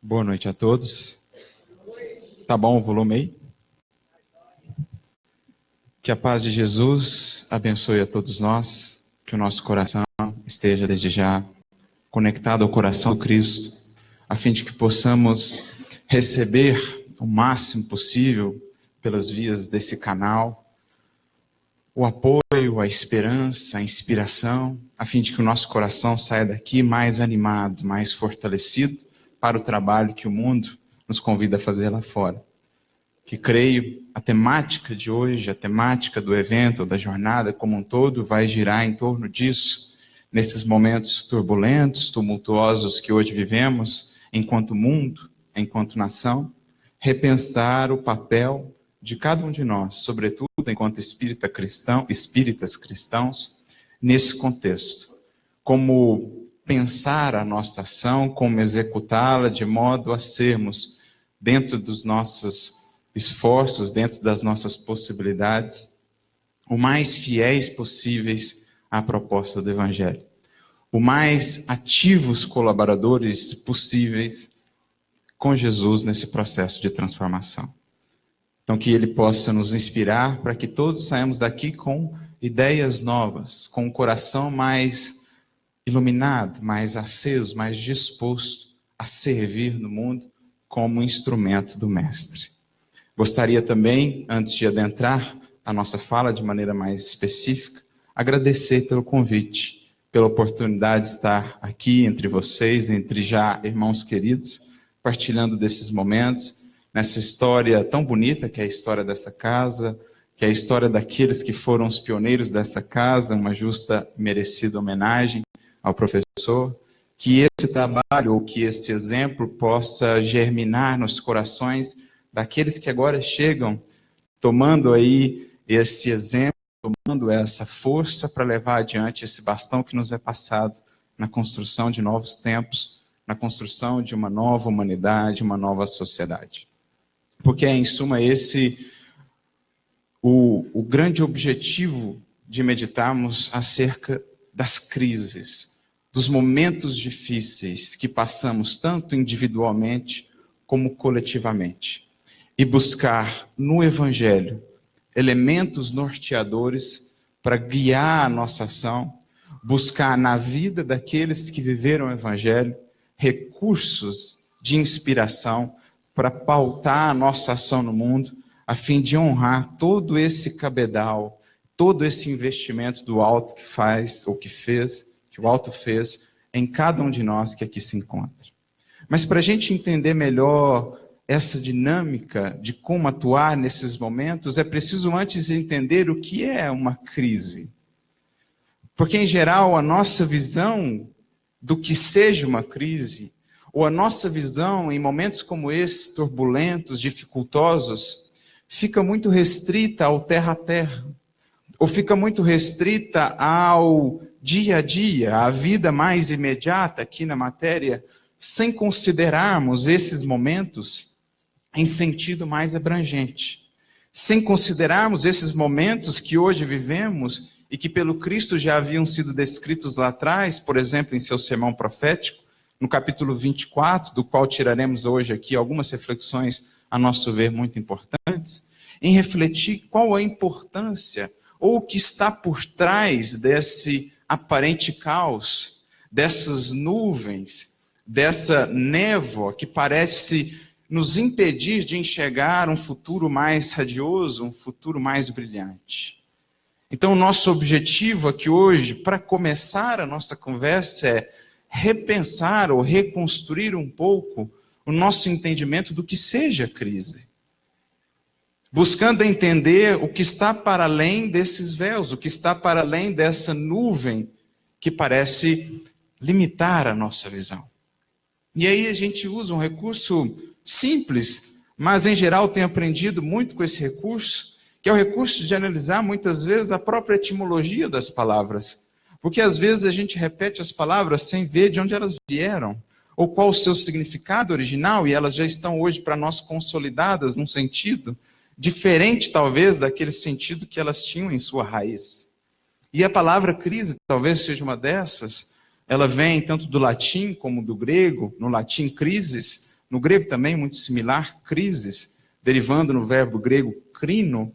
Boa noite a todos. Tá bom o volume aí? Que a paz de Jesus abençoe a todos nós, que o nosso coração esteja desde já conectado ao coração do Cristo, a fim de que possamos receber o máximo possível pelas vias desse canal, o apoio, a esperança, a inspiração, a fim de que o nosso coração saia daqui mais animado, mais fortalecido para o trabalho que o mundo nos convida a fazer lá fora. Que creio, a temática de hoje, a temática do evento, da jornada como um todo, vai girar em torno disso, nesses momentos turbulentos, tumultuosos que hoje vivemos, enquanto mundo, enquanto nação, repensar o papel de cada um de nós, sobretudo enquanto espíritas cristãos, nesse contexto. Como pensar a nossa ação, como executá-la de modo a sermos, dentro dos nossos esforços, dentro das nossas possibilidades, o mais fiéis possíveis à proposta do Evangelho. O mais ativos colaboradores possíveis com Jesus nesse processo de transformação. Então, que Ele possa nos inspirar para que todos saímos daqui com ideias novas, com o coração mais iluminado, mais aceso, mais disposto a servir no mundo como instrumento do Mestre. Gostaria também, antes de adentrar a nossa fala de maneira mais específica, agradecer pelo convite, pela oportunidade de estar aqui entre vocês, entre já irmãos queridos, partilhando desses momentos, nessa história tão bonita que é a história dessa casa, que é a história daqueles que foram os pioneiros dessa casa, uma justa e merecida homenagem ao professor, que esse trabalho, ou que esse exemplo possa germinar nos corações daqueles que agora chegam, tomando aí esse exemplo, tomando essa força para levar adiante esse bastão que nos é passado na construção de novos tempos, na construção de uma nova humanidade, uma nova sociedade. Porque é, em suma, esse o grande objetivo de meditarmos acerca das crises, dos momentos difíceis que passamos tanto individualmente como coletivamente. E buscar no Evangelho elementos norteadores para guiar a nossa ação, buscar na vida daqueles que viveram o Evangelho recursos de inspiração para pautar a nossa ação no mundo, a fim de honrar todo esse cabedal, todo esse investimento do alto que faz, ou que fez, que o alto fez em cada um de nós que aqui se encontra. Mas para a gente entender melhor essa dinâmica de como atuar nesses momentos, é preciso antes entender o que é uma crise. Porque, em geral, a nossa visão do que seja uma crise, ou a nossa visão em momentos como esses, turbulentos, dificultosos, fica muito restrita ao terra a terra, ou fica muito restrita ao dia a dia, à vida mais imediata aqui na matéria, sem considerarmos esses momentos em sentido mais abrangente. Sem considerarmos esses momentos que hoje vivemos e que pelo Cristo já haviam sido descritos lá atrás, por exemplo, em seu sermão profético, no capítulo 24, do qual tiraremos hoje aqui algumas reflexões, a nosso ver, muito importantes, em refletir qual a importância ou o que está por trás desse aparente caos, dessas nuvens, dessa névoa que parece nos impedir de enxergar um futuro mais radioso, um futuro mais brilhante. Então, o nosso objetivo aqui hoje, para começar a nossa conversa, é repensar ou reconstruir um pouco o nosso entendimento do que seja crise. Buscando entender o que está para além desses véus, o que está para além dessa nuvem que parece limitar a nossa visão. E aí a gente usa um recurso simples, mas em geral tenho aprendido muito com esse recurso, que é o recurso de analisar muitas vezes a própria etimologia das palavras. Porque às vezes a gente repete as palavras sem ver de onde elas vieram, ou qual o seu significado original, e elas já estão hoje para nós consolidadas num sentido diferente talvez daquele sentido que elas tinham em sua raiz. E a palavra crise talvez seja uma dessas. Ela vem tanto do latim como do grego, no latim crisis, no grego também muito similar, crises, derivando no verbo grego crino.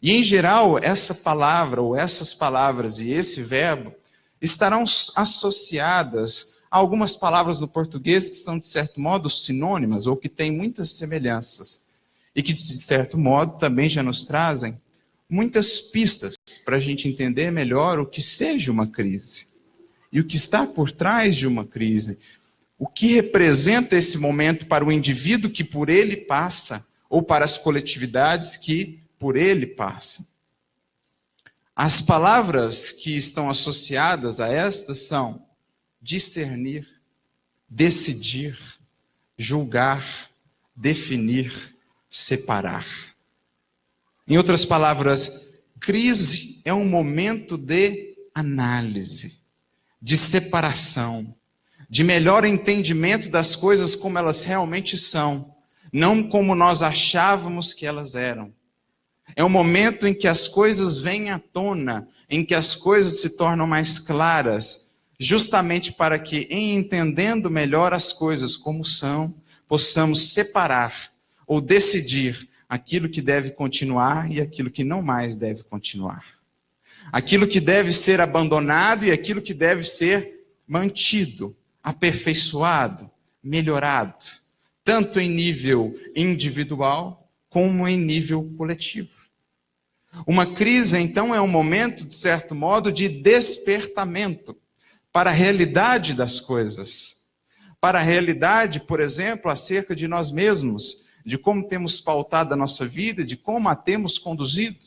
E, em geral, essa palavra, ou essas palavras e esse verbo, estarão associadas a algumas palavras no português que são, de certo modo, sinônimas, ou que têm muitas semelhanças, e que, de certo modo, também já nos trazem muitas pistas para a gente entender melhor o que seja uma crise, e o que está por trás de uma crise, o que representa esse momento para o indivíduo que por ele passa, ou para as coletividades que por ele passam. As palavras que estão associadas a estas são discernir, decidir, julgar, definir, separar. Em outras palavras, crise é um momento de análise, de separação, de melhor entendimento das coisas como elas realmente são, não como nós achávamos que elas eram. É um momento em que as coisas vêm à tona, em que as coisas se tornam mais claras, justamente para que, em entendendo melhor as coisas como são, possamos separar ou decidir aquilo que deve continuar e aquilo que não mais deve continuar. Aquilo que deve ser abandonado e aquilo que deve ser mantido, aperfeiçoado, melhorado, tanto em nível individual como em nível coletivo. Uma crise, então, é um momento, de certo modo, de despertamento para a realidade das coisas. Para a realidade, por exemplo, acerca de nós mesmos, de como temos pautado a nossa vida, de como a temos conduzido.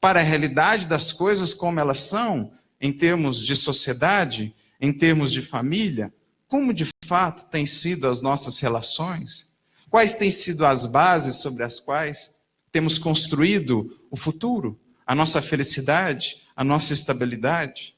Para a realidade das coisas como elas são, em termos de sociedade, em termos de família, como de fato têm sido as nossas relações, quais têm sido as bases sobre as quais temos construído o futuro, a nossa felicidade, a nossa estabilidade.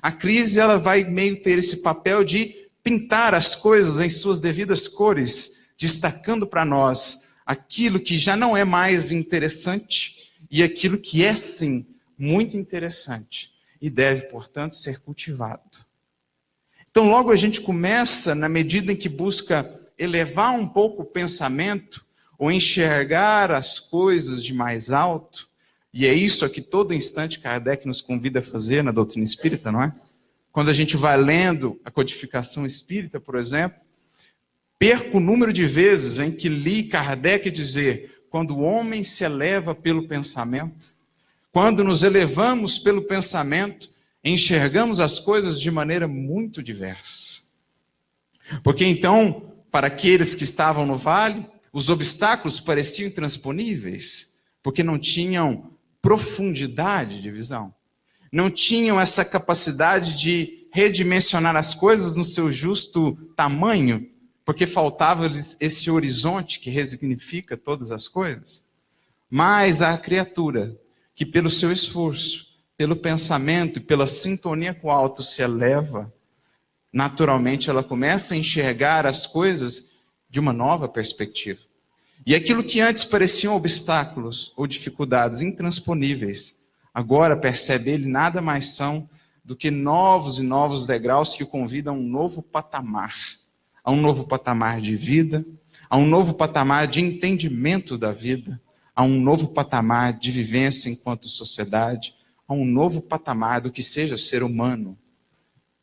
A crise, ela vai meio ter esse papel de pintar as coisas em suas devidas cores, destacando para nós aquilo que já não é mais interessante e aquilo que é, sim, muito interessante e deve, portanto, ser cultivado. Então, logo a gente começa, na medida em que busca elevar um pouco o pensamento, ou enxergar as coisas de mais alto, e é isso que todo instante Kardec nos convida a fazer na doutrina espírita, não é? Quando a gente vai lendo a codificação espírita, por exemplo, perco o número de vezes em que li Kardec dizer: quando o homem se eleva pelo pensamento, quando nos elevamos pelo pensamento, enxergamos as coisas de maneira muito diversa. Porque então, para aqueles que estavam no vale, os obstáculos pareciam intransponíveis, porque não tinham profundidade de visão. Não tinham essa capacidade de redimensionar as coisas no seu justo tamanho, porque faltava-lhes esse horizonte que resignifica todas as coisas. Mas a criatura que pelo seu esforço, pelo pensamento e pela sintonia com o alto se eleva, naturalmente ela começa a enxergar as coisas de uma nova perspectiva. E aquilo que antes pareciam obstáculos ou dificuldades intransponíveis, agora percebe ele nada mais são do que novos e novos degraus que o convidam a um novo patamar. A um novo patamar de vida, a um novo patamar de entendimento da vida, a um novo patamar de vivência enquanto sociedade, a um novo patamar do que seja ser humano,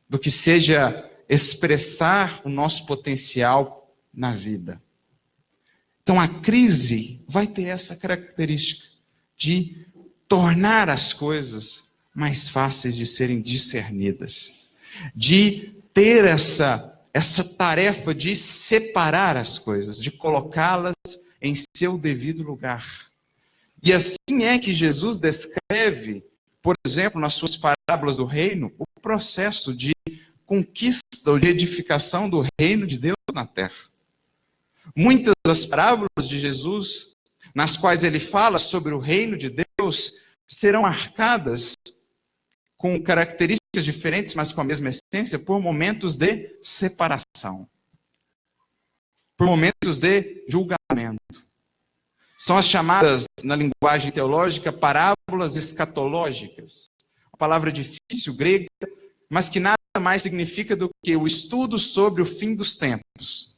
do que seja expressar o nosso potencial na vida. Então a crise vai ter essa característica de tornar as coisas mais fáceis de serem discernidas, de ter essa tarefa de separar as coisas, de colocá-las em seu devido lugar. E assim é que Jesus descreve, por exemplo, nas suas parábolas do reino, o processo de conquista ou de edificação do reino de Deus na terra. Muitas das parábolas de Jesus, nas quais ele fala sobre o reino de Deus, serão marcadas com características diferentes, mas com a mesma essência, por momentos de separação, por momentos de julgamento. São as chamadas, na linguagem teológica, parábolas escatológicas. Uma palavra difícil, grega, mas que nada mais significa do que o estudo sobre o fim dos tempos.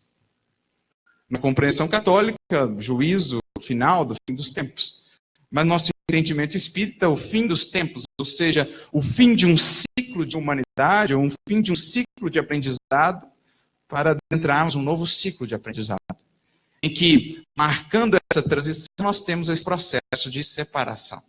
Na compreensão católica, juízo final do fim dos tempos. Mas nosso entendimento espírita, o fim dos tempos, ou seja, o fim de um ciclo de humanidade, ou um fim de um ciclo de aprendizado, para adentrarmos um novo ciclo de aprendizado. Em que, marcando essa transição, nós temos esse processo de separação.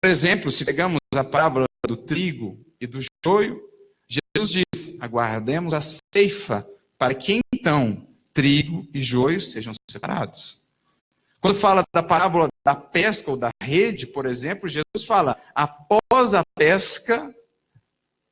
Por exemplo, se pegamos a parábola do trigo e do joio, Jesus diz, aguardemos a ceifa, para que então trigo e joio sejam separados. Quando fala da parábola da pesca ou da rede, por exemplo, Jesus fala, após a pesca,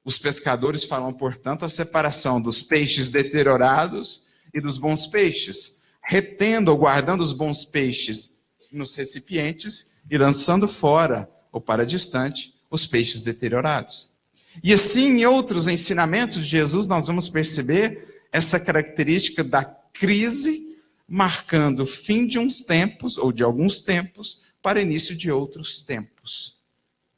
os pescadores falam, portanto, a separação dos peixes deteriorados e dos bons peixes, retendo ou guardando os bons peixes nos recipientes e lançando fora ou para distante os peixes deteriorados. E assim, em outros ensinamentos de Jesus, nós vamos perceber essa característica da crise marcando o fim de uns tempos, ou de alguns tempos, para o início de outros tempos.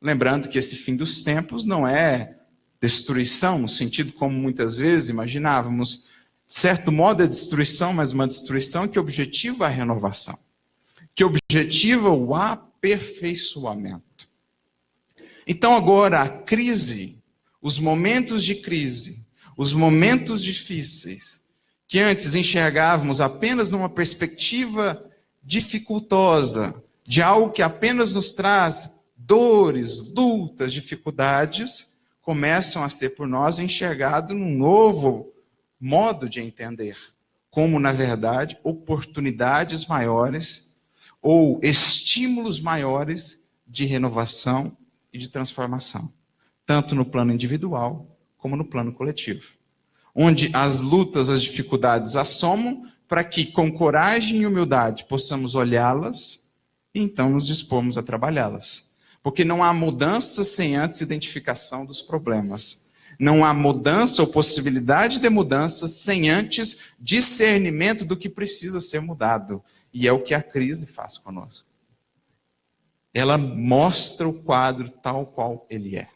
Lembrando que esse fim dos tempos não é destruição, no sentido como muitas vezes imaginávamos. De certo modo é destruição, mas uma destruição que objetiva a renovação, que objetiva o aperfeiçoamento. Então agora a crise, os momentos de crise, os momentos difíceis, que antes enxergávamos apenas numa perspectiva dificultosa, de algo que apenas nos traz dores, lutas, dificuldades, começam a ser por nós enxergado num novo modo de entender, como, na verdade, oportunidades maiores ou estímulos maiores de renovação e de transformação, tanto no plano individual como no plano coletivo, onde as lutas, as dificuldades assomam para que, com coragem e humildade, possamos olhá-las e então nos dispormos a trabalhá-las. Porque não há mudança sem antes identificação dos problemas. Não há mudança ou possibilidade de mudança sem antes discernimento do que precisa ser mudado. E é o que a crise faz conosco. Ela mostra o quadro tal qual ele é.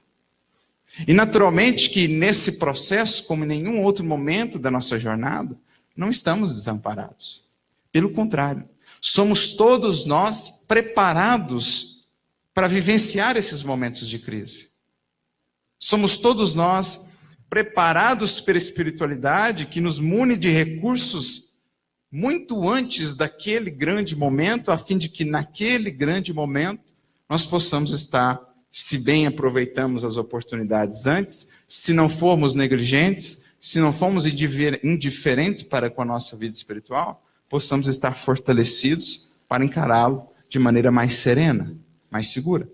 E naturalmente que nesse processo, como em nenhum outro momento da nossa jornada, não estamos desamparados. Pelo contrário, somos todos nós preparados para vivenciar esses momentos de crise. Somos todos nós preparados pela espiritualidade que nos mune de recursos muito antes daquele grande momento, a fim de que naquele grande momento nós possamos estar, se bem aproveitamos as oportunidades antes, se não formos negligentes, se não formos indiferentes para com a nossa vida espiritual, possamos estar fortalecidos para encará-lo de maneira mais serena, mais segura.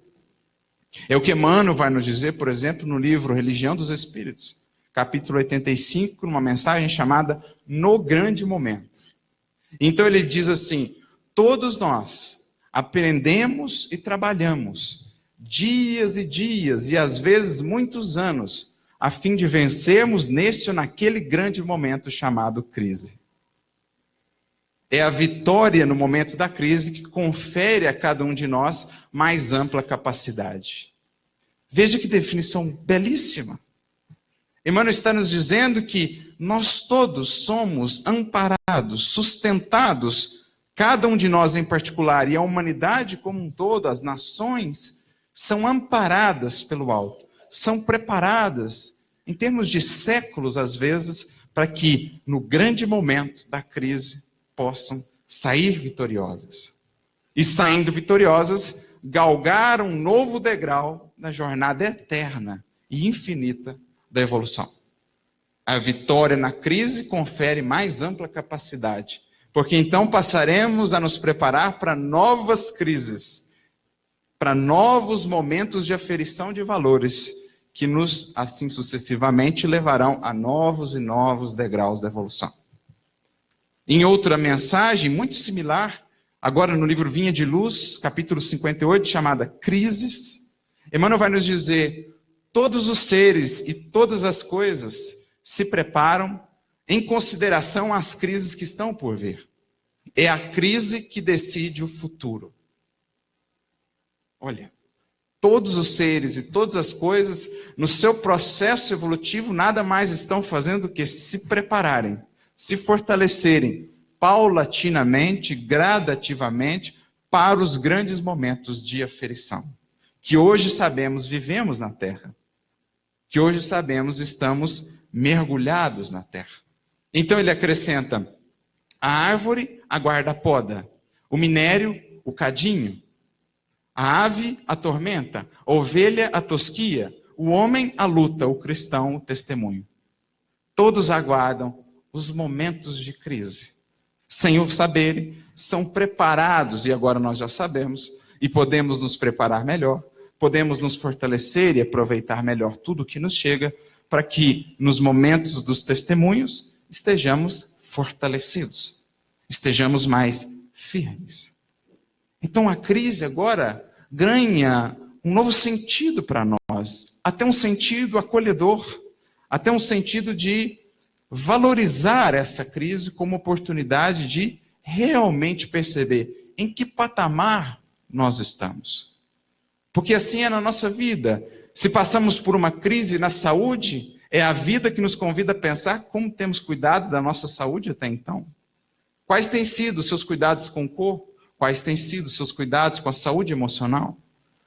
É o que Emmanuel vai nos dizer, por exemplo, no livro Religião dos Espíritos, capítulo 85, numa mensagem chamada No Grande Momento. Então ele diz assim, todos nós aprendemos e trabalhamos dias e dias, e às vezes muitos anos, a fim de vencermos neste ou naquele grande momento chamado crise. É a vitória no momento da crise que confere a cada um de nós mais ampla capacidade. Veja que definição belíssima. Emmanuel está nos dizendo que nós todos somos amparados, sustentados, cada um de nós em particular, e a humanidade como um todo, as nações, são amparadas pelo alto, são preparadas, em termos de séculos às vezes, para que no grande momento da crise possam sair vitoriosas. E saindo vitoriosas, galgar um novo degrau na jornada eterna e infinita da evolução. A vitória na crise confere mais ampla capacidade, porque então passaremos a nos preparar para novas crises, para novos momentos de aferição de valores, que nos, assim sucessivamente, levarão a novos e novos degraus da evolução. Em outra mensagem, muito similar, agora no livro Vinha de Luz, capítulo 58, chamada Crises, Emmanuel vai nos dizer, todos os seres e todas as coisas se preparam em consideração às crises que estão por vir. É a crise que decide o futuro. Olha, todos os seres e todas as coisas, no seu processo evolutivo, nada mais estão fazendo do que se prepararem se fortalecerem paulatinamente, gradativamente, para os grandes momentos de aferição, que hoje sabemos vivemos na terra, que hoje sabemos estamos mergulhados na terra. Então ele acrescenta: a árvore aguarda a poda, o minério, o cadinho, a ave, a tormenta, a ovelha, a tosquia, o homem, a luta, o cristão, o testemunho. Todos aguardam os momentos de crise. Sem o saberem, são preparados, e agora nós já sabemos, e podemos nos preparar melhor, podemos nos fortalecer e aproveitar melhor tudo que nos chega, para que nos momentos dos testemunhos estejamos fortalecidos, estejamos mais firmes. Então a crise agora ganha um novo sentido para nós, até um sentido acolhedor, até um sentido de valorizar essa crise como oportunidade de realmente perceber em que patamar nós estamos. Porque assim é na nossa vida. Se passamos por uma crise na saúde, é a vida que nos convida a pensar como temos cuidado da nossa saúde até então. Quais têm sido os seus cuidados com o corpo? Quais têm sido os seus cuidados com a saúde emocional?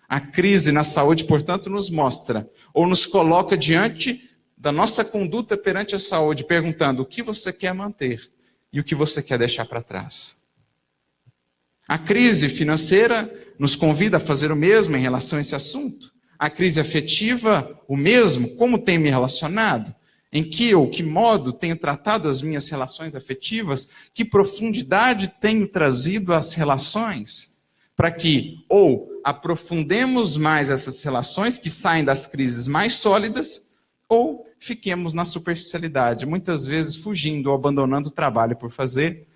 A crise na saúde, portanto, nos mostra, ou nos coloca diante da nossa conduta perante a saúde, perguntando o que você quer manter e o que você quer deixar para trás. A crise financeira nos convida a fazer o mesmo em relação a esse assunto. A crise afetiva, o mesmo, como tenho me relacionado? Em que ou que modo tenho tratado as minhas relações afetivas? Que profundidade tenho trazido às relações? Para que ou aprofundemos mais essas relações que saem das crises mais sólidas, ou fiquemos na superficialidade, muitas vezes fugindo ou abandonando o trabalho por fazer,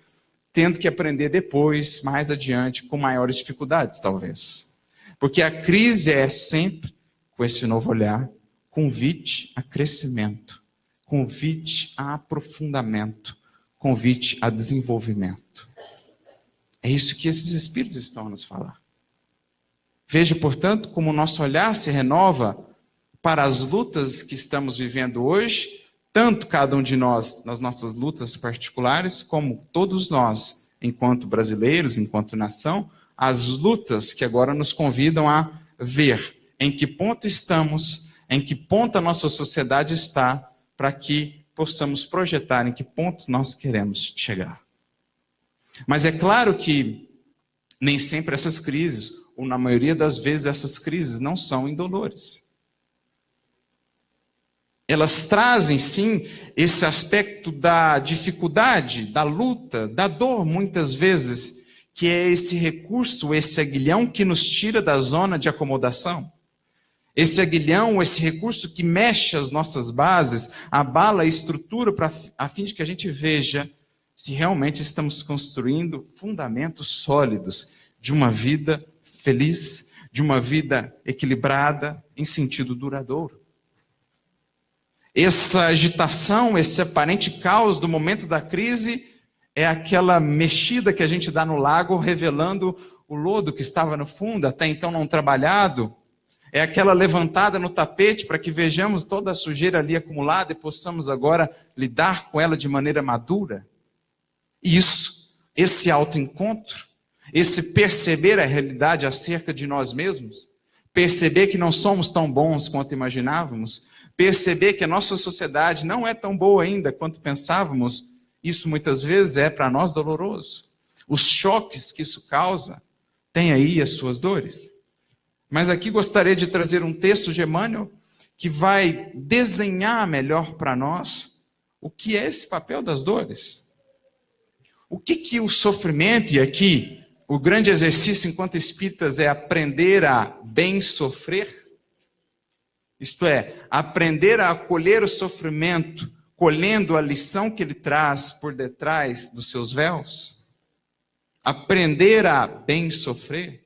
tendo que aprender depois, mais adiante, com maiores dificuldades, talvez. Porque a crise é sempre, com esse novo olhar, convite a crescimento, convite a aprofundamento, convite a desenvolvimento. É isso que esses espíritos estão a nos falar. Veja, portanto, como o nosso olhar se renova para as lutas que estamos vivendo hoje, tanto cada um de nós nas nossas lutas particulares, como todos nós, enquanto brasileiros, enquanto nação, as lutas que agora nos convidam a ver em que ponto estamos, em que ponto a nossa sociedade está, para que possamos projetar em que ponto nós queremos chegar. Mas é claro que nem sempre essas crises, ou na maioria das vezes essas crises, não são indolores. Elas trazem, sim, esse aspecto da dificuldade, da luta, da dor, muitas vezes, que é esse recurso, esse aguilhão que nos tira da zona de acomodação. Esse aguilhão, esse recurso que mexe as nossas bases, abala a estrutura a fim de que a gente veja se realmente estamos construindo fundamentos sólidos de uma vida feliz, de uma vida equilibrada, em sentido duradouro. Essa agitação, esse aparente caos do momento da crise é aquela mexida que a gente dá no lago, revelando o lodo que estava no fundo, até então não trabalhado. É aquela levantada no tapete para que vejamos toda a sujeira ali acumulada e possamos agora lidar com ela de maneira madura. Isso, esse autoencontro, esse perceber a realidade acerca de nós mesmos, perceber que não somos tão bons quanto imaginávamos, perceber que a nossa sociedade não é tão boa ainda quanto pensávamos, isso muitas vezes é para nós doloroso. Os choques que isso causa têm aí as suas dores. Mas aqui gostaria de trazer um texto de Emmanuel que vai desenhar melhor para nós o que é esse papel das dores. O que o sofrimento, e aqui o grande exercício enquanto espíritas é aprender a bem sofrer, isto é, aprender a acolher o sofrimento, colhendo a lição que ele traz por detrás dos seus véus. Aprender a bem sofrer.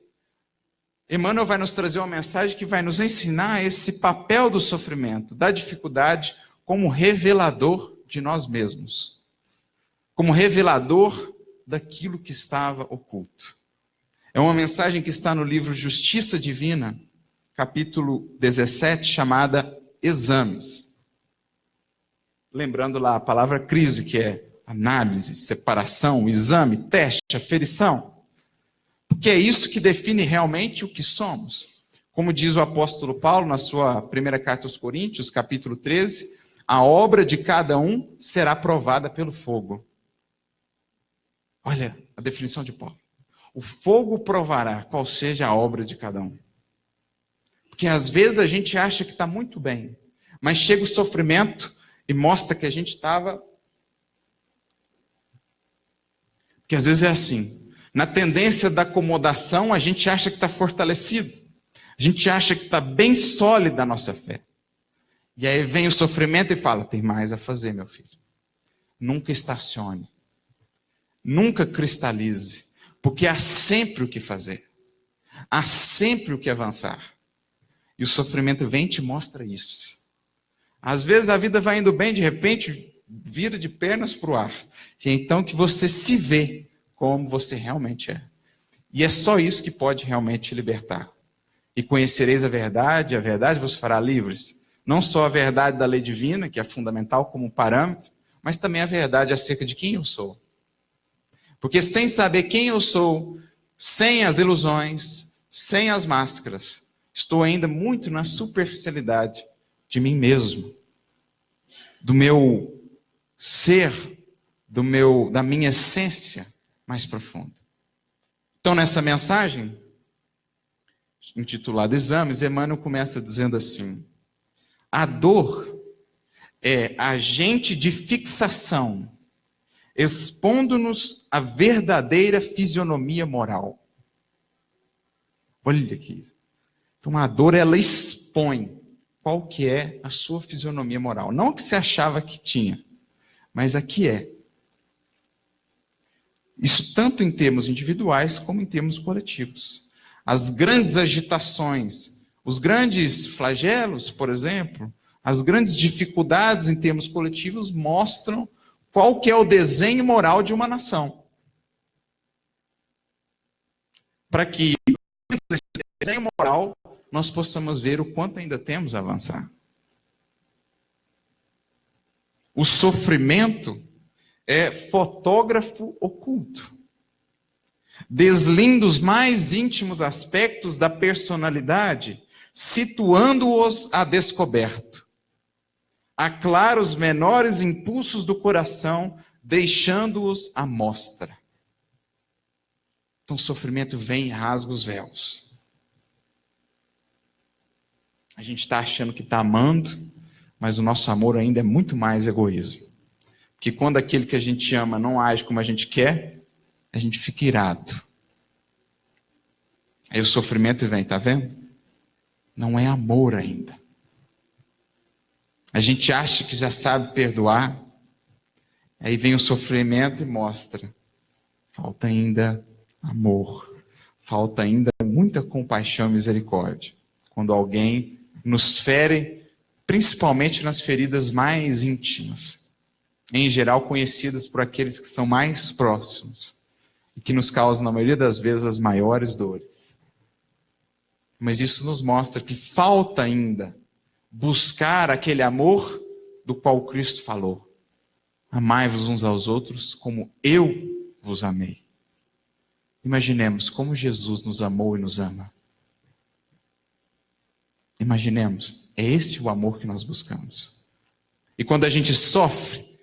Emmanuel vai nos trazer uma mensagem que vai nos ensinar esse papel do sofrimento, da dificuldade, como revelador de nós mesmos. Como revelador daquilo que estava oculto. É uma mensagem que está no livro Justiça Divina, capítulo 17, chamada Exames. Lembrando lá a palavra crise, que é análise, separação, exame, teste, aferição. Porque é isso que define realmente o que somos. Como diz o apóstolo Paulo na sua primeira carta aos Coríntios, capítulo 13, a obra de cada um será provada pelo fogo. Olha a definição de Paulo. O fogo provará qual seja a obra de cada um. Porque às vezes a gente acha que está muito bem, mas chega o sofrimento e mostra que a gente estava... Porque às vezes é assim. Na tendência da acomodação, a gente acha que está fortalecido. A gente acha que está bem sólida a nossa fé. E aí vem o sofrimento e fala, tem mais a fazer, meu filho. Nunca estacione. Nunca cristalize. Porque há sempre o que fazer. Há sempre o que avançar. E o sofrimento vem e te mostra isso. Às vezes a vida vai indo bem, de repente vira de pernas para o ar. E é então que você se vê como você realmente é. E é só isso que pode realmente te libertar. E conhecereis a verdade vos fará livres. Não só a verdade da lei divina, que é fundamental como parâmetro, mas também a verdade acerca de quem eu sou. Porque sem saber quem eu sou, sem as ilusões, sem as máscaras, estou ainda muito na superficialidade de mim mesmo, do meu ser, da minha essência mais profunda. Então, nessa mensagem, intitulada Exames, Emmanuel começa dizendo assim: a dor é agente de fixação, expondo-nos a verdadeira fisionomia moral. Olha aqui. Então, a dor, ela expõe qual que é a sua fisionomia moral. Não que você achava que tinha, mas a que é. Isso tanto em termos individuais como em termos coletivos. As grandes agitações, os grandes flagelos, por exemplo, as grandes dificuldades em termos coletivos mostram qual que é o desenho moral de uma nação. Para que nesse desenho moral nós possamos ver o quanto ainda temos a avançar. O sofrimento é fotógrafo oculto. Deslinda os mais íntimos aspectos da personalidade, situando-os a descoberto. Aclara os menores impulsos do coração, deixando-os à mostra. Então o sofrimento vem e rasga os véus. A gente está achando que está amando, mas o nosso amor ainda é muito mais egoísmo. Porque quando aquele que a gente ama não age como a gente quer, a gente fica irado. Aí o sofrimento vem, tá vendo? Não é amor ainda. A gente acha que já sabe perdoar, aí vem o sofrimento e mostra. Falta ainda amor. Falta ainda muita compaixão e misericórdia. Quando alguém nos fere, principalmente nas feridas mais íntimas, em geral conhecidas por aqueles que são mais próximos, e que nos causam, na maioria das vezes, as maiores dores. Mas isso nos mostra que falta ainda buscar aquele amor do qual Cristo falou. Amai-vos uns aos outros como eu vos amei. Imaginemos como Jesus nos amou e nos ama. Imaginemos, é esse o amor que nós buscamos. E quando a gente sofre,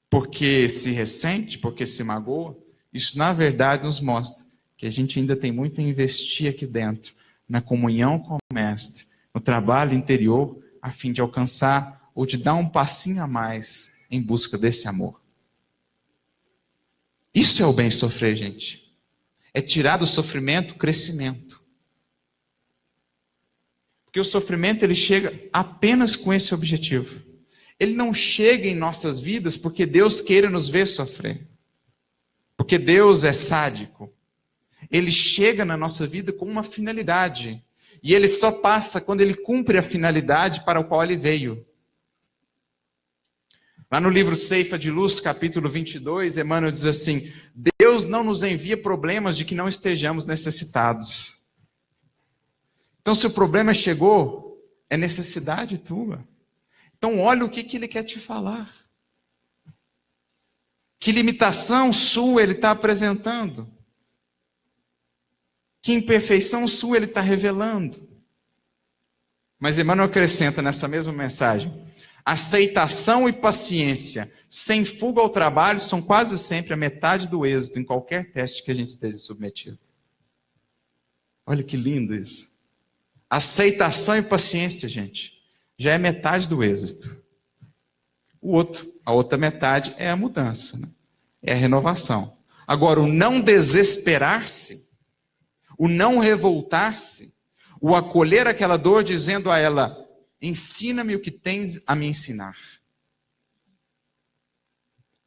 porque se ressente, porque se magoa, isso na verdade nos mostra que a gente ainda tem muito a investir aqui dentro, na comunhão com o Mestre, no trabalho interior, a fim de alcançar ou de dar um passinho a mais em busca desse amor. Isso é o bem sofrer, gente. É tirar do sofrimento crescimento. Porque o sofrimento ele chega apenas com esse objetivo. Ele não chega em nossas vidas porque Deus queira nos ver sofrer. Porque Deus é sádico. Ele chega na nossa vida com uma finalidade. E ele só passa quando ele cumpre a finalidade para o qual ele veio. Lá no livro Ceifa de Luz, capítulo 22, Emmanuel diz assim: Deus não nos envia problemas de que não estejamos necessitados. Então, se o problema chegou, é necessidade tua. Então, olha o que ele quer te falar. Que limitação sua ele está apresentando? Que imperfeição sua ele está revelando? Mas Emmanuel acrescenta nessa mesma mensagem: aceitação e paciência, sem fuga ao trabalho, são quase sempre a metade do êxito em qualquer teste que a gente esteja submetido. Olha que lindo isso. Aceitação e paciência, gente, já é metade do êxito. A outra metade é a mudança, né? É a renovação. Agora, o não desesperar-se, o não revoltar-se, o acolher aquela dor dizendo a ela: ensina-me o que tens a me ensinar,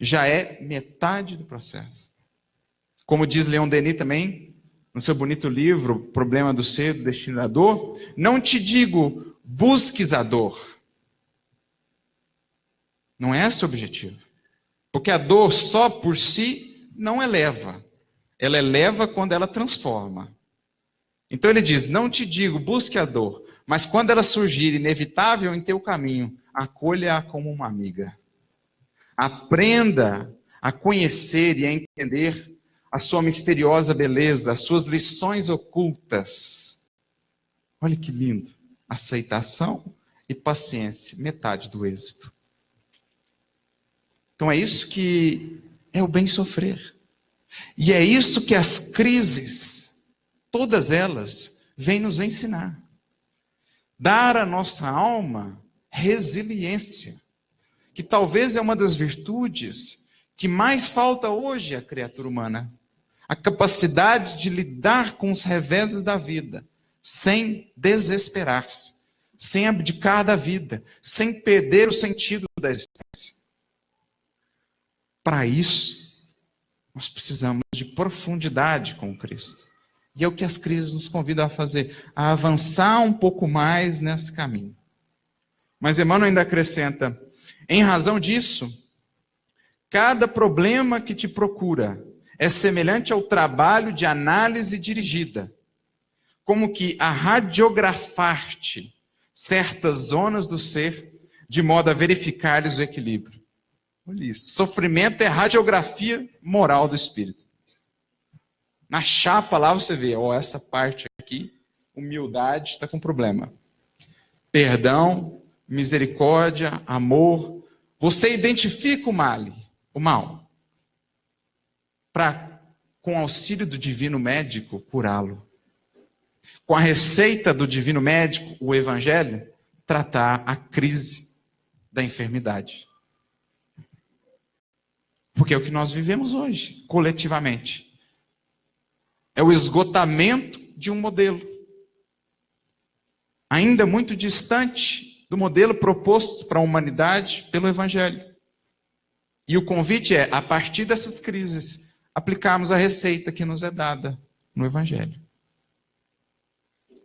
já é metade do processo. Como diz Leon Denis também, no seu bonito livro, Problema do Ser, do Destino da Dor, não te digo, busques a dor. Não é esse o objetivo. Porque a dor só por si não eleva. Ela eleva quando ela transforma. Então ele diz, não te digo, busque a dor, mas quando ela surgir inevitável em teu caminho, acolha-a como uma amiga. Aprenda a conhecer e a entender a sua misteriosa beleza, as suas lições ocultas. Olha que lindo. Aceitação e paciência, metade do êxito. Então é isso que é o bem sofrer. E é isso que as crises, todas elas, vêm nos ensinar. Dar à nossa alma resiliência, que talvez é uma das virtudes que mais falta hoje à criatura humana. A capacidade de lidar com os reveses da vida, sem desesperar-se, sem abdicar da vida, sem perder o sentido da existência. Para isso, nós precisamos de profundidade com Cristo. E é o que as crises nos convidam a fazer, a avançar um pouco mais nesse caminho. Mas Emmanuel ainda acrescenta, em razão disso, cada problema que te procura é semelhante ao trabalho de análise dirigida, como que a radiografar-te certas zonas do ser, de modo a verificares o equilíbrio. Olha isso. Sofrimento é radiografia moral do espírito. Na chapa lá você vê, essa parte aqui, humildade, está com problema. Perdão, misericórdia, amor. Você identifica o mal, para, com auxílio do divino médico, curá-lo. Com a receita do divino médico, o evangelho, tratar a crise da enfermidade. Porque é o que nós vivemos hoje, coletivamente. É o esgotamento de um modelo. Ainda muito distante do modelo proposto para a humanidade pelo Evangelho. E o convite é, a partir dessas crises, aplicarmos a receita que nos é dada no Evangelho.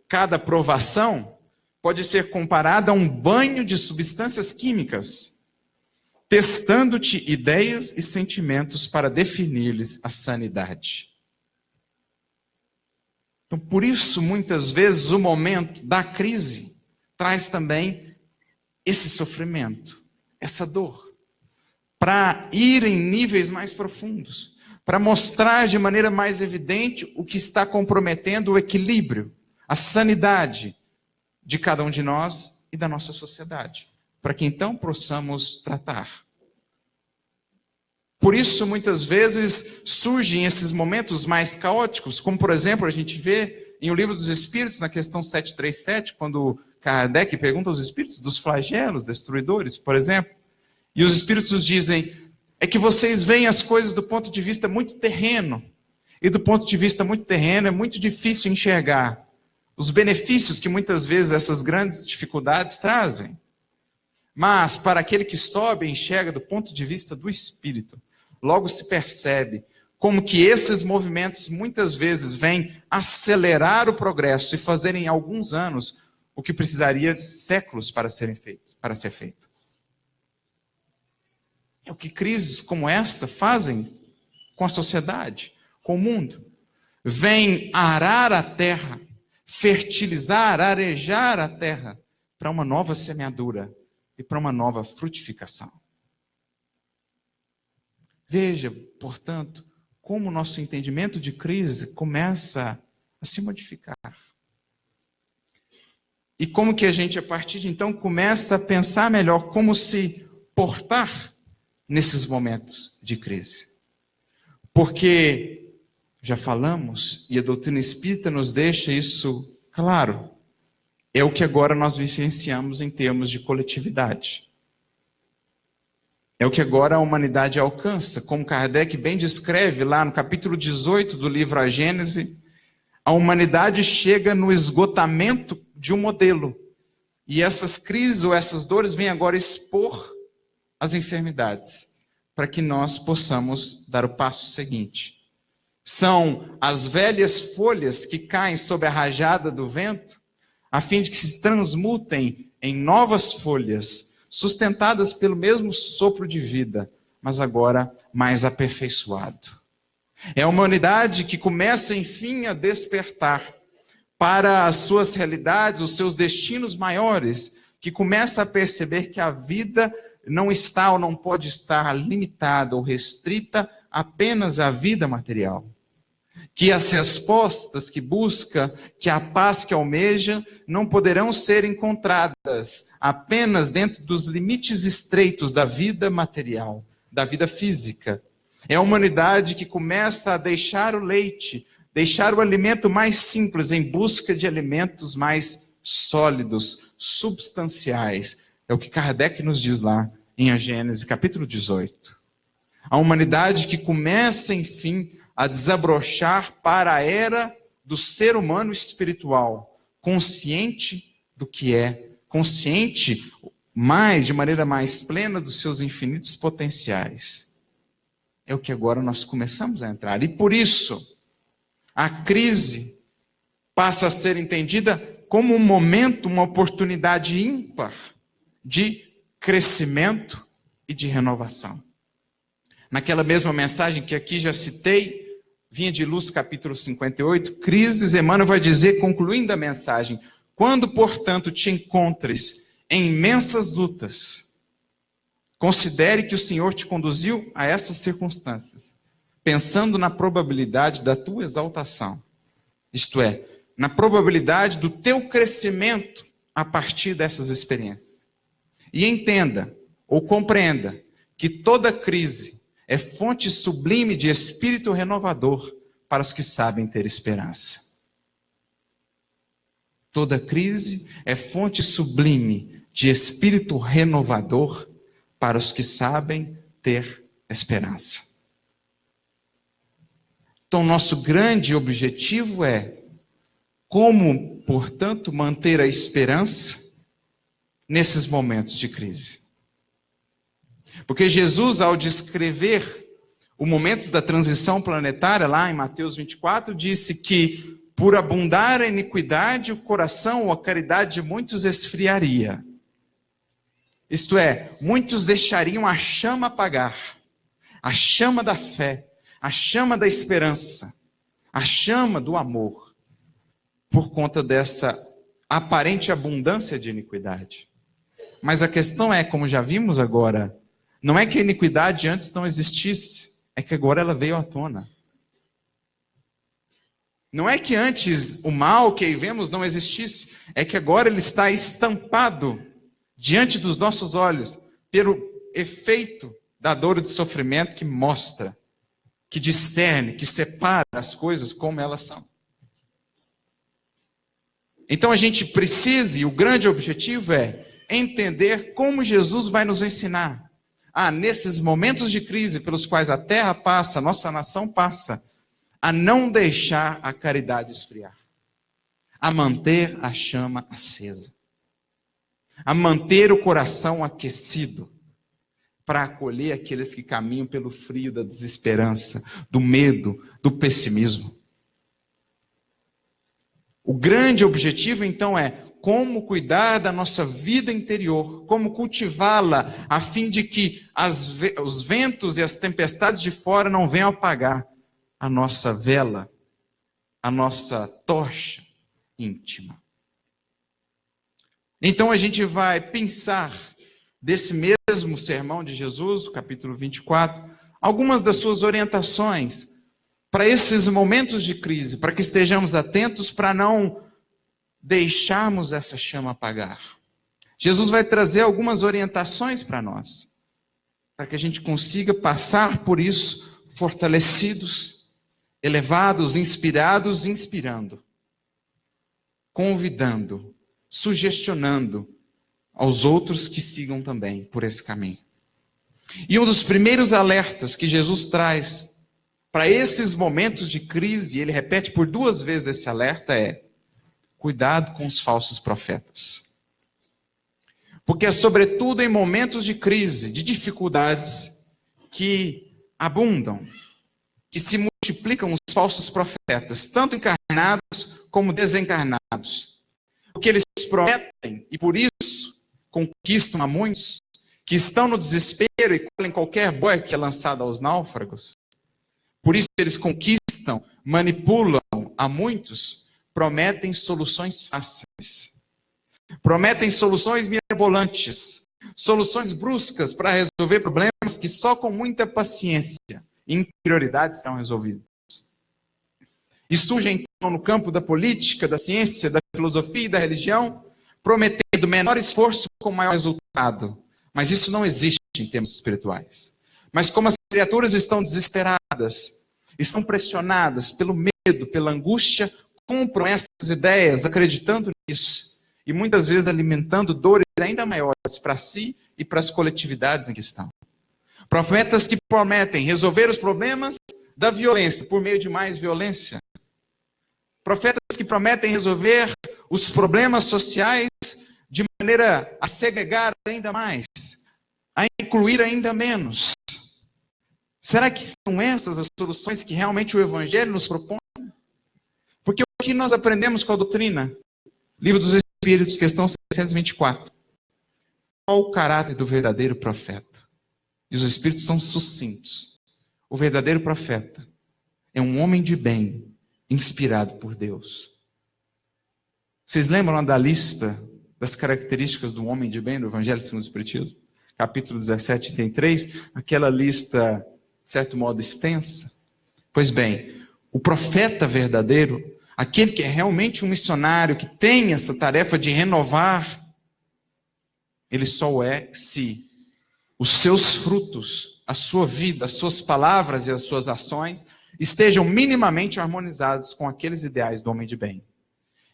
Cada provação pode ser comparada a um banho de substâncias químicas, testando-te ideias e sentimentos para definir-lhes a sanidade. Então, por isso, muitas vezes, o momento da crise traz também esse sofrimento, essa dor, para ir em níveis mais profundos, para mostrar de maneira mais evidente o que está comprometendo o equilíbrio, a sanidade de cada um de nós e da nossa sociedade, para que então possamos tratar. Por isso, muitas vezes, surgem esses momentos mais caóticos, como, por exemplo, a gente vê em O Livro dos Espíritos, na questão 737, quando Kardec pergunta aos espíritos dos flagelos destruidores, por exemplo, e os espíritos dizem, é que vocês veem as coisas do ponto de vista muito terreno, e do ponto de vista muito terreno é muito difícil enxergar os benefícios que muitas vezes essas grandes dificuldades trazem. Mas, para aquele que sobe e enxerga do ponto de vista do espírito, logo se percebe como que esses movimentos muitas vezes vêm acelerar o progresso e fazer em alguns anos o que precisaria de séculos para ser feito. É o que crises como essa fazem com a sociedade, com o mundo. Vêm arar a terra, fertilizar, arejar a terra para uma nova semeadura e para uma nova frutificação. Veja, portanto, como o nosso entendimento de crise começa a se modificar. E como que a gente, a partir de então, começa a pensar melhor como se portar nesses momentos de crise. Porque, já falamos, e a doutrina espírita nos deixa isso claro, é o que agora nós vivenciamos em termos de coletividade. É o que agora a humanidade alcança, como Kardec bem descreve lá no capítulo 18 do livro A Gênese, a humanidade chega no esgotamento de um modelo. E essas crises ou essas dores vêm agora expor as enfermidades, para que nós possamos dar o passo seguinte. São as velhas folhas que caem sob a rajada do vento, a fim de que se transmutem em novas folhas, sustentadas pelo mesmo sopro de vida, mas agora mais aperfeiçoado. É a humanidade que começa, enfim, a despertar para as suas realidades, os seus destinos maiores, que começa a perceber que a vida não está ou não pode estar limitada ou restrita apenas à vida material. Que as respostas que busca, que a paz que almeja, não poderão ser encontradas apenas dentro dos limites estreitos da vida material, da vida física. É a humanidade que começa a deixar o leite, deixar o alimento mais simples em busca de alimentos mais sólidos, substanciais. É o que Kardec nos diz lá em A Gênese, capítulo 18. A humanidade que começa, enfim, a desabrochar para a era do ser humano espiritual, consciente do que é, consciente de maneira mais plena dos seus infinitos potenciais. É o que agora nós começamos a entrar. E por isso, a crise passa a ser entendida como um momento, uma oportunidade ímpar de crescimento e de renovação. Naquela mesma mensagem que aqui já citei, Vinha de Luz, capítulo 58, Crises, Emmanuel vai dizer, concluindo a mensagem: quando, portanto, te encontres em imensas lutas, considere que o Senhor te conduziu a essas circunstâncias, pensando na probabilidade da tua exaltação, isto é, na probabilidade do teu crescimento a partir dessas experiências. E entenda, ou compreenda, que toda crise é fonte sublime de espírito renovador para os que sabem ter esperança. Toda crise é fonte sublime de espírito renovador para os que sabem ter esperança. Então, nosso grande objetivo é como, portanto, manter a esperança nesses momentos de crise. Porque Jesus, ao descrever o momento da transição planetária, lá em Mateus 24, disse que por abundar a iniquidade, o coração ou a caridade de muitos esfriaria. Isto é, muitos deixariam a chama apagar, a chama da fé, a chama da esperança, a chama do amor, por conta dessa aparente abundância de iniquidade. Mas a questão é, como já vimos agora, não é que a iniquidade antes não existisse, é que agora ela veio à tona. Não é que antes o mal que aí vemos não existisse, é que agora ele está estampado diante dos nossos olhos, pelo efeito da dor e do sofrimento que mostra, que discerne, que separa as coisas como elas são. Então a gente precisa, e o grande objetivo é entender como Jesus vai nos ensinar nesses momentos de crise pelos quais a terra passa, a nossa nação passa, a não deixar a caridade esfriar, a manter a chama acesa, a manter o coração aquecido, para acolher aqueles que caminham pelo frio da desesperança, do medo, do pessimismo. O grande objetivo, então, é como cuidar da nossa vida interior, como cultivá-la, a fim de que os ventos e as tempestades de fora não venham apagar a nossa vela, a nossa tocha íntima. Então a gente vai pensar desse mesmo sermão de Jesus, o capítulo 24, algumas das suas orientações para esses momentos de crise, para que estejamos atentos para não deixarmos essa chama apagar. Jesus vai trazer algumas orientações para nós, para que a gente consiga passar por isso fortalecidos, elevados, inspirados, inspirando, convidando, sugestionando aos outros que sigam também por esse caminho. E um dos primeiros alertas que Jesus traz para esses momentos de crise, e ele repete por 2 vezes esse alerta, é: cuidado com os falsos profetas. Porque é sobretudo em momentos de crise, de dificuldades, que abundam, que se multiplicam os falsos profetas, tanto encarnados como desencarnados. Porque eles prometem, e por isso conquistam a muitos, que estão no desespero e colhem qualquer boia que é lançada aos náufragos. Por isso eles conquistam, manipulam a muitos, prometem soluções fáceis. Prometem soluções mirabolantes, soluções bruscas para resolver problemas que só com muita paciência e interioridade são resolvidos. E surgem então no campo da política, da ciência, da filosofia e da religião, prometendo menor esforço com maior resultado. Mas isso não existe em termos espirituais. Mas como as criaturas estão desesperadas, estão pressionadas pelo medo, pela angústia, compram essas ideias, acreditando nisso, e muitas vezes alimentando dores ainda maiores para si e para as coletividades em que estão. Profetas que prometem resolver os problemas da violência por meio de mais violência. Profetas que prometem resolver os problemas sociais de maneira a segregar ainda mais, a incluir ainda menos. Será que são essas as soluções que realmente o Evangelho nos propõe? Porque o que nós aprendemos com a doutrina? Livro dos Espíritos, questão 624. Qual o caráter do verdadeiro profeta? E os Espíritos são sucintos. O verdadeiro profeta é um homem de bem, inspirado por Deus. Vocês lembram da lista das características do homem de bem do Evangelho segundo o Espiritismo? Capítulo 17, tem 3, aquela lista, de certo modo, extensa. Pois bem, o profeta verdadeiro, aquele que é realmente um missionário, que tem essa tarefa de renovar, ele só é se os seus frutos, a sua vida, as suas palavras e as suas ações estejam minimamente harmonizados com aqueles ideais do homem de bem.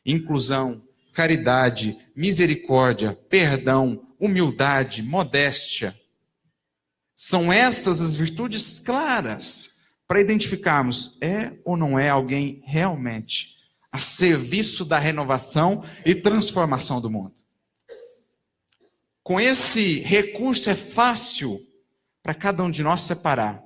Inclusão, caridade, misericórdia, perdão, humildade, modéstia. São essas as virtudes claras para identificarmos é ou não é alguém realmente a serviço da renovação e transformação do mundo. Com esse recurso é fácil para cada um de nós separar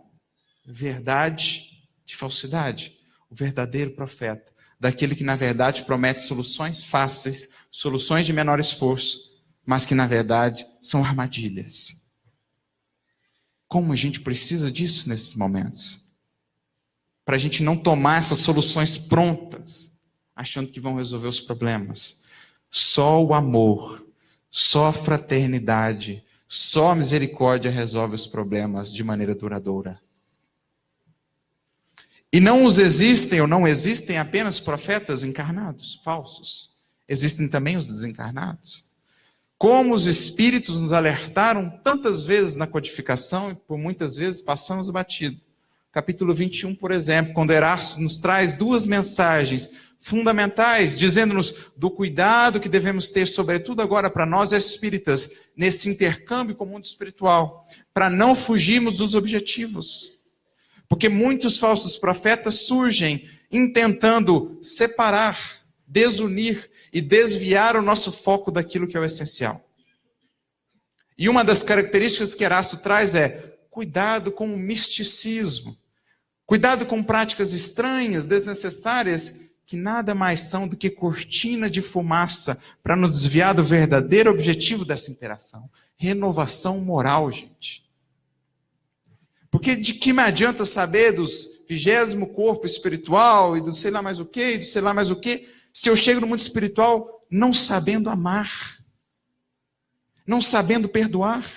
verdade de falsidade, o verdadeiro profeta, daquele que na verdade promete soluções fáceis, soluções de menor esforço, mas que na verdade são armadilhas. Como a gente precisa disso nesses momentos? Para a gente não tomar essas soluções prontas, achando que vão resolver os problemas. Só o amor, só a fraternidade, só a misericórdia resolve os problemas de maneira duradoura. E não existem apenas profetas encarnados, falsos. Existem também os desencarnados. Como os Espíritos nos alertaram tantas vezes na codificação e por muitas vezes passamos batido. Capítulo 21, por exemplo, quando Erasto nos traz 2 mensagens fundamentais, dizendo-nos do cuidado que devemos ter, sobretudo agora para nós espíritas, nesse intercâmbio com o mundo espiritual, para não fugirmos dos objetivos. Porque muitos falsos profetas surgem intentando separar, desunir e desviar o nosso foco daquilo que é o essencial. E uma das características que Erasto traz é cuidado com o misticismo, cuidado com práticas estranhas, desnecessárias, que nada mais são do que cortina de fumaça para nos desviar do verdadeiro objetivo dessa interação. Renovação moral, gente. Porque de que me adianta saber dos 20º corpo espiritual e do sei lá mais o quê, e do sei lá mais o quê, se eu chego no mundo espiritual não sabendo amar, não sabendo perdoar?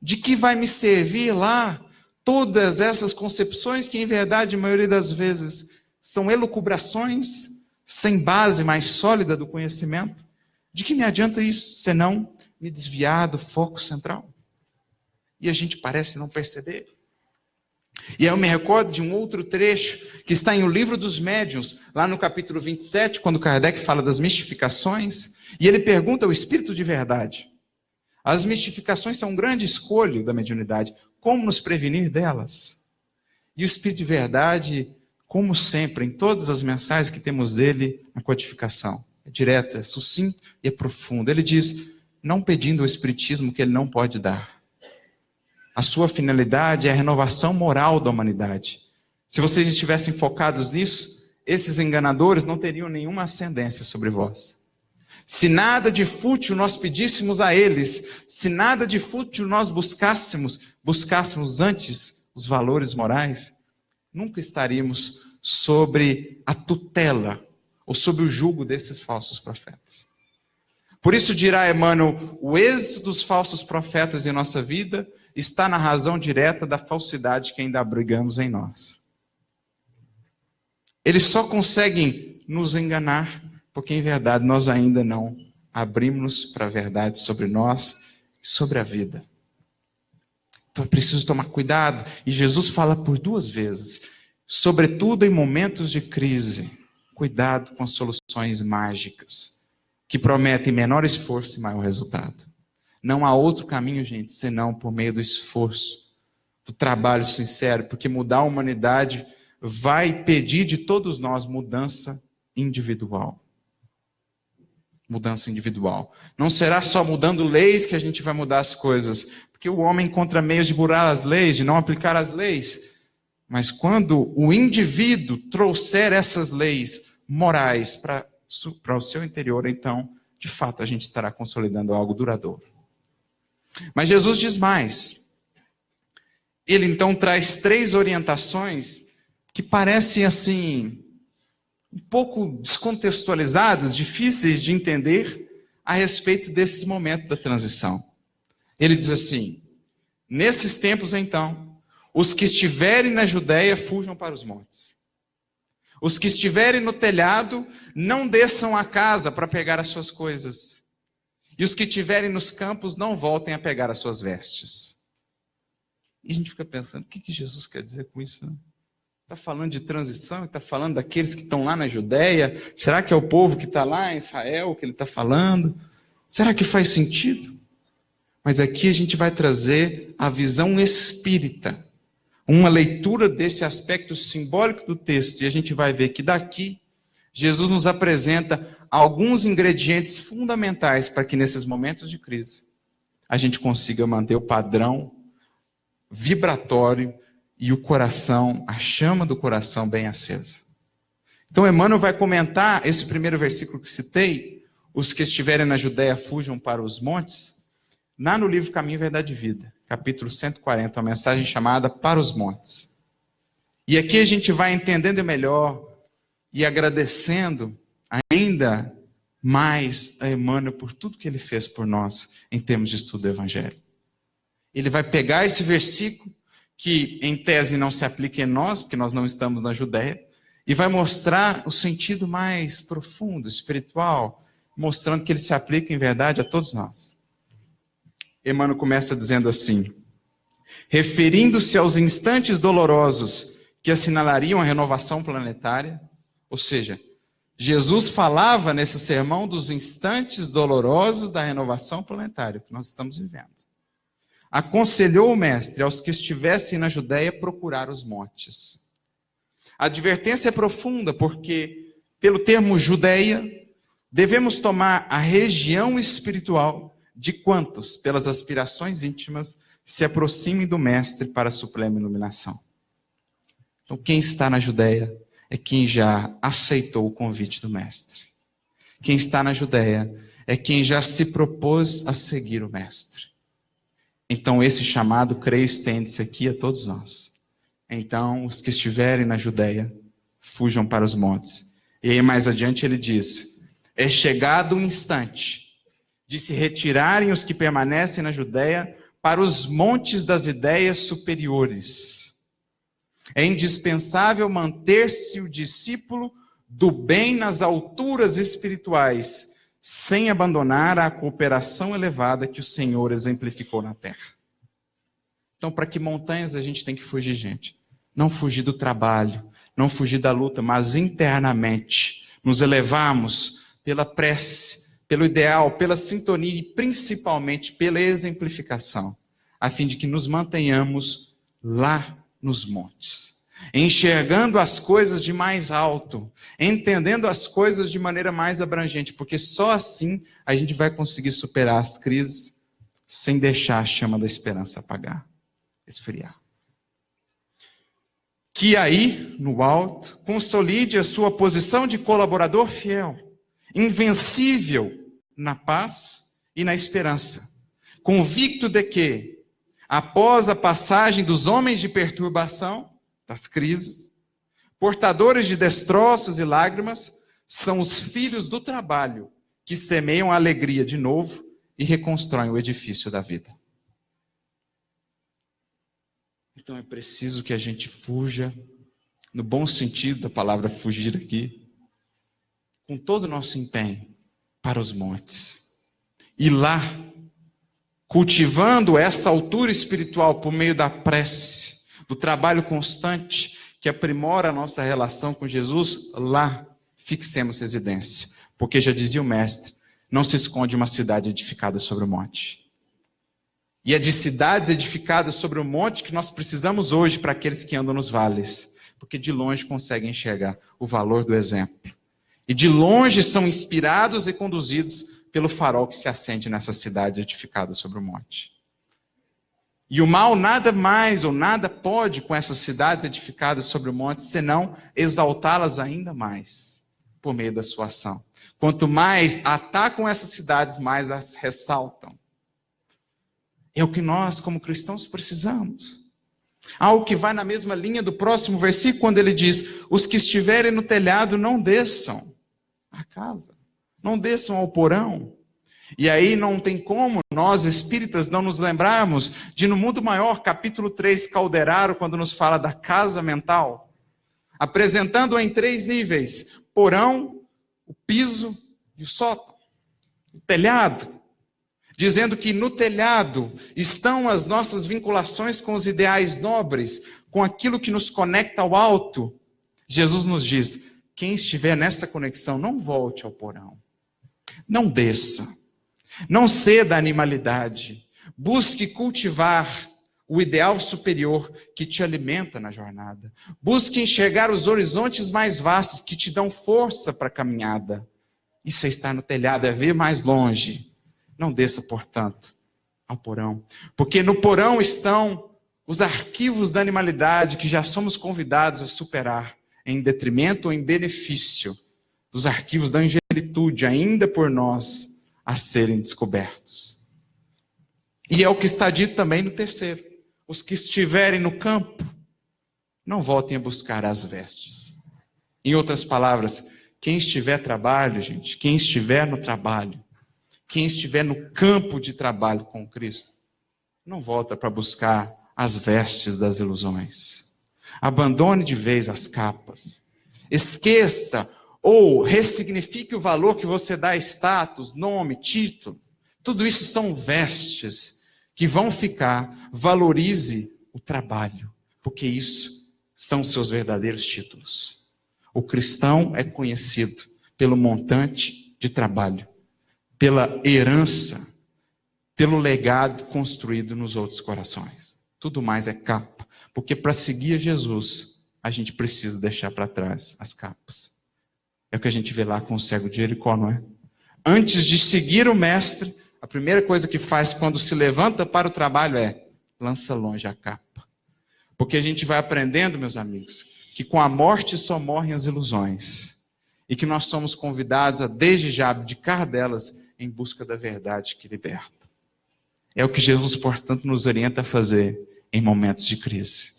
De que vai me servir lá todas essas concepções que, em verdade, a maioria das vezes, são elucubrações sem base mais sólida do conhecimento, de que me adianta isso, senão me desviar do foco central? E a gente parece não perceber. E aí eu me recordo de um outro trecho que está em O Livro dos Médiuns, lá no capítulo 27, quando Kardec fala das mistificações, e ele pergunta ao Espírito de Verdade. As mistificações são um grande escolho da mediunidade. Como nos prevenir delas? E o Espírito de Verdade, como sempre, em todas as mensagens que temos dele na codificação, é direto, é sucinto e é profundo. Ele diz, não pedindo o Espiritismo que ele não pode dar. A sua finalidade é a renovação moral da humanidade. Se vocês estivessem focados nisso, esses enganadores não teriam nenhuma ascendência sobre vós. Se nada de fútil nós pedíssemos a eles, se nada de fútil nós buscássemos antes os valores morais, nunca estaríamos sobre a tutela ou sob o jugo desses falsos profetas. Por isso dirá Emmanuel, o êxito dos falsos profetas em nossa vida está na razão direta da falsidade que ainda abrigamos em nós. Eles só conseguem nos enganar porque, em verdade, nós ainda não abrimos para a verdade sobre nós e sobre a vida. Então é preciso tomar cuidado. E Jesus fala por 2 vezes, sobretudo em momentos de crise, cuidado com as soluções mágicas, que prometem menor esforço e maior resultado. Não há outro caminho, gente, senão por meio do esforço, do trabalho sincero, porque mudar a humanidade vai pedir de todos nós mudança individual. Mudança individual. Não será só mudando leis que a gente vai mudar as coisas, porque o homem encontra meios de burlar as leis, de não aplicar as leis. Mas quando o indivíduo trouxer essas leis morais para o seu interior, então, de fato, a gente estará consolidando algo duradouro. Mas Jesus diz mais. Ele então traz 3 orientações que parecem assim, um pouco descontextualizadas, difíceis de entender a respeito desses momentos da transição. Ele diz assim, nesses tempos então, os que estiverem na Judéia fujam para os montes. Os que estiverem no telhado não desçam a casa para pegar as suas coisas. E os que estiverem nos campos não voltem a pegar as suas vestes. E a gente fica pensando, o que Jesus quer dizer com isso? Está falando de transição, está falando daqueles que estão lá na Judéia? Será que é o povo que está lá em Israel que ele está falando? Será que faz sentido? Mas aqui a gente vai trazer a visão espírita, uma leitura desse aspecto simbólico do texto, e a gente vai ver que daqui Jesus nos apresenta alguns ingredientes fundamentais para que nesses momentos de crise a gente consiga manter o padrão vibratório e o coração, a chama do coração bem acesa. Então Emmanuel vai comentar esse primeiro versículo que citei, os que estiverem na Judéia fujam para os montes, lá no livro Caminho, Verdade e Vida, capítulo 140, uma mensagem chamada Para os Montes. E aqui a gente vai entendendo melhor e agradecendo ainda mais a Emmanuel por tudo que ele fez por nós em termos de estudo do Evangelho. Ele vai pegar esse versículo, que em tese não se aplica em nós, porque nós não estamos na Judéia, e vai mostrar o sentido mais profundo, espiritual, mostrando que ele se aplica em verdade a todos nós. Emmanuel começa dizendo assim, referindo-se aos instantes dolorosos que assinalariam a renovação planetária, ou seja, Jesus falava nesse sermão dos instantes dolorosos da renovação planetária que nós estamos vivendo. Aconselhou o mestre aos que estivessem na Judéia procurar os montes. A advertência é profunda porque, pelo termo Judéia, devemos tomar a região espiritual de quantos, pelas aspirações íntimas, se aproximem do mestre para a suprema iluminação. Então, quem está na Judéia é quem já aceitou o convite do mestre. Quem está na Judéia é quem já se propôs a seguir o mestre. Então esse chamado, creio, estende-se aqui a todos nós. Então os que estiverem na Judéia, fujam para os montes. E aí mais adiante ele diz, é chegado o instante de se retirarem os que permanecem na Judéia para os montes das ideias superiores. É indispensável manter-se o discípulo do bem nas alturas espirituais, sem abandonar a cooperação elevada que o Senhor exemplificou na terra. Então, para que montanhas a gente tem que fugir, gente? Não fugir do trabalho, não fugir da luta, mas internamente nos elevarmos pela prece, pelo ideal, pela sintonia e principalmente pela exemplificação, a fim de que nos mantenhamos lá nos montes, enxergando as coisas de mais alto, entendendo as coisas de maneira mais abrangente, porque só assim a gente vai conseguir superar as crises sem deixar a chama da esperança apagar, esfriar. Que aí, no alto, consolide a sua posição de colaborador fiel, invencível na paz e na esperança, convicto de que, após a passagem dos homens de perturbação, das crises, portadores de destroços e lágrimas, são os filhos do trabalho que semeiam a alegria de novo e reconstroem o edifício da vida. Então é preciso que a gente fuja, no bom sentido da palavra fugir aqui, com todo o nosso empenho, para os montes. E lá, cultivando essa altura espiritual por meio da prece, do trabalho constante, que aprimora a nossa relação com Jesus, lá fixemos residência. Porque já dizia o mestre, não se esconde uma cidade edificada sobre o monte. E é de cidades edificadas sobre o monte que nós precisamos hoje para aqueles que andam nos vales. Porque de longe conseguem enxergar o valor do exemplo. E de longe são inspirados e conduzidos pelo farol que se acende nessa cidade edificada sobre o monte. E o mal nada mais ou nada pode com essas cidades edificadas sobre o monte, senão exaltá-las ainda mais, por meio da sua ação. Quanto mais atacam essas cidades, mais as ressaltam. É o que nós, como cristãos, precisamos. Algo que vai na mesma linha do próximo versículo, quando ele diz, os que estiverem no telhado não desçam à casa, não desçam ao porão. E aí não tem como nós, espíritas, não nos lembrarmos de no mundo maior, capítulo 3, Calderaro, quando nos fala da casa mental, apresentando-a em 3 níveis, porão, o piso e o sótão, o telhado. Dizendo que no telhado estão as nossas vinculações com os ideais nobres, com aquilo que nos conecta ao alto. Jesus nos diz, quem estiver nessa conexão, não volte ao porão. Não desça. Não ceda à animalidade. Busque cultivar o ideal superior que te alimenta na jornada. Busque enxergar os horizontes mais vastos que te dão força para a caminhada. Isso é estar no telhado, é ver mais longe. Não desça, portanto, ao porão. Porque no porão estão os arquivos da animalidade que já somos convidados a superar, em detrimento ou em benefício dos arquivos da angelitude, ainda por nós, a serem descobertos. E é o que está dito também no terceiro. Os que estiverem no campo, não voltem a buscar as vestes. Em outras palavras, quem estiver trabalho, gente, quem estiver no trabalho, quem estiver no campo de trabalho com Cristo, não volta para buscar as vestes das ilusões. Abandone de vez as capas. Esqueça ou ressignifique o valor que você dá a status, nome, título. Tudo isso são vestes que vão ficar. Valorize o trabalho, porque isso são seus verdadeiros títulos. O cristão é conhecido pelo montante de trabalho, pela herança, pelo legado construído nos outros corações. Tudo mais é capa, porque para seguir Jesus, a gente precisa deixar para trás as capas. É o que a gente vê lá com o cego de Jericó, não é? Antes de seguir o mestre, a primeira coisa que faz quando se levanta para o trabalho é lança longe a capa. Porque a gente vai aprendendo, meus amigos, que com a morte só morrem as ilusões. E que nós somos convidados a, desde já, abdicar delas em busca da verdade que liberta. É o que Jesus, portanto, nos orienta a fazer em momentos de crise.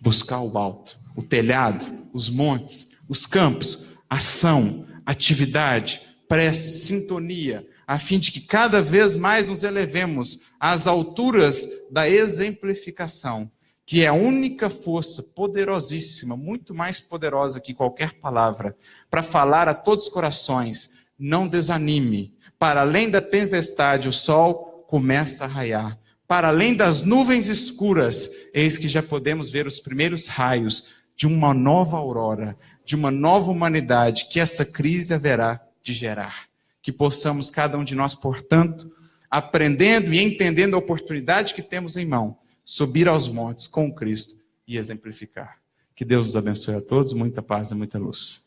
Buscar o alto, o telhado, os montes, os campos, ação, atividade, prece, sintonia, a fim de que cada vez mais nos elevemos às alturas da exemplificação, que é a única força poderosíssima, muito mais poderosa que qualquer palavra, para falar a todos os corações: não desanime. Para além da tempestade, o sol começa a raiar. Para além das nuvens escuras, eis que já podemos ver os primeiros raios de uma nova aurora, de uma nova humanidade que essa crise haverá de gerar. Que possamos, cada um de nós, portanto, aprendendo e entendendo a oportunidade que temos em mão, subir aos montes com Cristo e exemplificar. Que Deus nos abençoe a todos, muita paz e muita luz.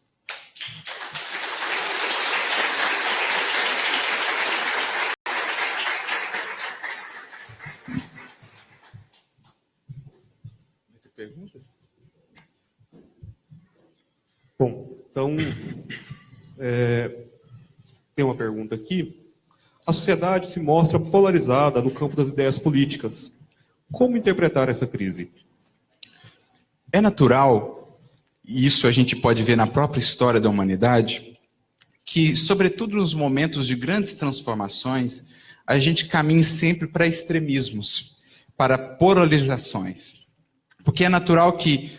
Perguntas? Bom, então, tem uma pergunta aqui. A sociedade se mostra polarizada no campo das ideias políticas. Como interpretar essa crise? É natural, e isso a gente pode ver na própria história da humanidade, que, sobretudo nos momentos de grandes transformações, a gente caminhe sempre para extremismos, para polarizações. Porque é natural que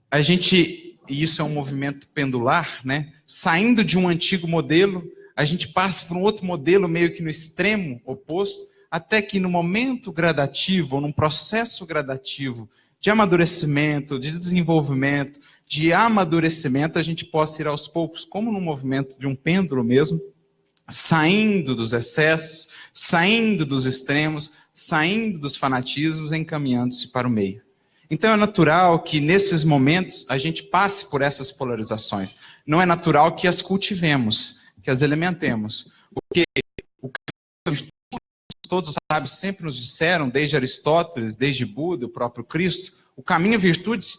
a gente, e isso é um movimento pendular, né? Saindo de um antigo modelo, a gente passa para um outro modelo meio que no extremo oposto, até que no momento gradativo, ou num processo gradativo de amadurecimento, de desenvolvimento, de amadurecimento, a gente possa ir aos poucos, como num movimento de um pêndulo mesmo, saindo dos excessos, saindo dos extremos, saindo dos fanatismos, encaminhando-se para o meio. Então é natural que nesses momentos a gente passe por essas polarizações. Não é natural que as cultivemos, que as alimentemos. Porque o caminho, todos os sábios sempre nos disseram, desde Aristóteles, desde Buda, o próprio Cristo, o caminho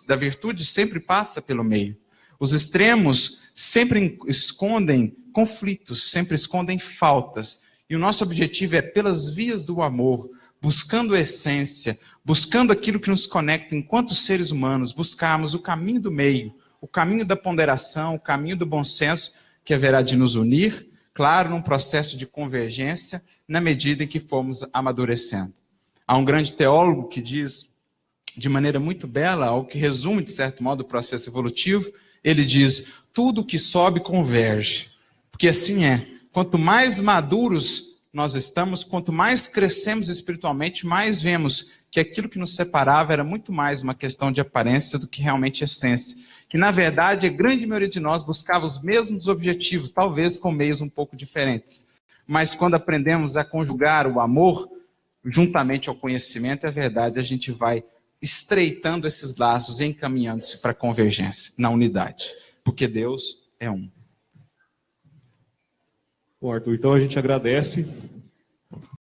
da virtude sempre passa pelo meio. Os extremos sempre escondem conflitos, sempre escondem faltas. E o nosso objetivo é, pelas vias do amor, buscando a essência, buscando aquilo que nos conecta enquanto seres humanos, buscarmos o caminho do meio, o caminho da ponderação, o caminho do bom senso, que haverá de nos unir, claro, num processo de convergência, na medida em que formos amadurecendo. Há um grande teólogo que diz, de maneira muito bela, algo que resume, de certo modo, o processo evolutivo, ele diz: tudo que sobe converge. Porque assim é. Quanto mais maduros nós estamos, quanto mais crescemos espiritualmente, mais vemos que aquilo que nos separava era muito mais uma questão de aparência do que realmente essência. Que, na verdade, a grande maioria de nós buscava os mesmos objetivos, talvez com meios um pouco diferentes. Mas quando aprendemos a conjugar o amor, juntamente ao conhecimento, é verdade, a gente vai estreitando esses laços e encaminhando-se para a convergência, na unidade. Porque Deus é um. Bom, Arthur, então a gente agradece